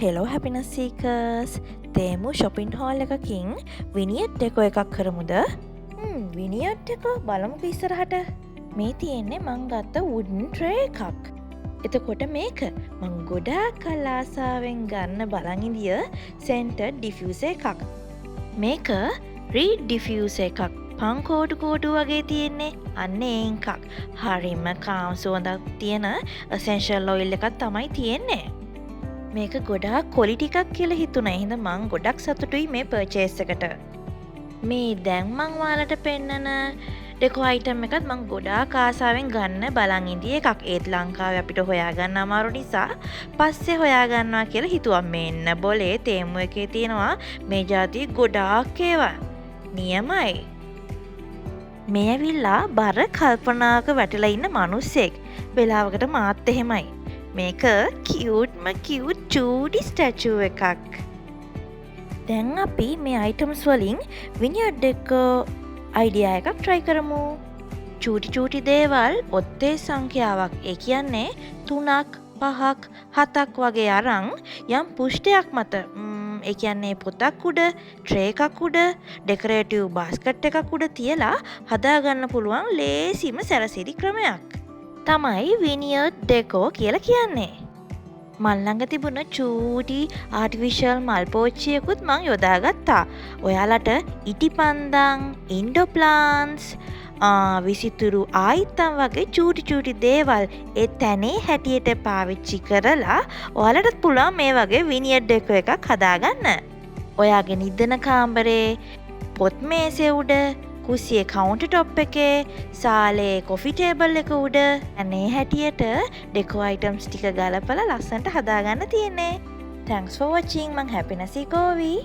hello happiness සීකර්ස් තේමු shopping hall එකකින් විනිියට් එකෝ එකක් කරමුද විනිියට් එක බලමුක ඉස්සරහට මේ තියෙන්නේ මං ගත්ත වුඩන් ට්‍රේ එකක් එතකොට මේක මං ගොඩා කල්ලාසාාවෙන් ගන්න බලංඉදිය සෙන්ට ඩිෆියස එකක් මේක රීඩ් ඩිෆියස එකක් පංකෝඩු කෝඩු වගේ තියෙන්නේ අන්න ඒකක් හරිම කාම් සුවඳක් තියෙන සෙන්ශල් ඔයිල් එකත් තමයි තියෙන්නේ මේක ගොඩා කොලි ටිකක් කියල හිතුන හිද මං ගොඩක් සතුටුයි මේ පර්චේස් එකට මේ දැන් මං වාලට පෙන්නන ඩෙකෝ අයිටම් එකත් මං ගොඩා කාසාාවෙන් ගන්න බලං ඉදිිය එකක් ඒත් ලංකාව අපිට හොයාගන්න අමාරු නිසා පස්සේ හොයාගන්නවා කියලා හිතුවම් මෙන්න බොලේ තේමුව එකේ තියෙනවා මේ ජාතිය ගොඩාක් ඒවා නියමයි මේ ඇවිල්ලා බර කල්පනාක වැටලා ඉන්න මනුස්සෙක් වෙලාවකට මාත් එහෙමයි මේක කියවට්ම කිව් චූඩි ස්ටැචුව එකක් දැන් අපි මේ අයිටම්ස් වලින් විනිියඩ් එක අයිඩියා එකක් ට්‍රයි කරමු චූටි දේවල් ඔත්තේ සංඛ්‍යාවක් ඒ කියන්නේ 3ක් 5ක් 7ක් වගේ අරං යම් පුෂ්ටයක් මත ඒ කියන්නේ පොතක් උඩ ට්‍රේ එකක් උඩ ඩෙකරේටිව් බාස්කට් එකක් උඩ තියලා හදාගන්න පුළුවන් ලේසිම සැරසිරි ක්‍රමයක් තමයි විනිියඩ් ඩෙකෝ කියලා කියන්නේ මල්ලඟ තිබුණ චූටි ආටිවිශල් මල් පෝච්චියකුත් මං යොදාගත්තා ඔයාලට ඉටි පන්දං ඉන්ඩෝප්ලාන්ස් විසිතුරු ආයිත්තම් වගේ චූටි දේවල් ඒ තැනේ හැටියට පාවිච්චි කරලා ඔයාලටත් පුළුවන් මේ වගේ විනිියඩ් ඩෙකෝ එකක් හදාගන්න ඔයාගේ නිදන කාම්බරේ පොත් මේසේ උඩ කුසිය කවුන්ට ටොප් එකේ සාලේ කොෆි ටේබල් එක උඩ ඇනේ හැටියට ඩෙකෝ අයිටම්ස් ටික ගලපල ලස්සන්ට හදාගන්න තියෙන්නේ තැන්ක්ස් ෆෝ වොචින් මං හැපිනසි කෝවී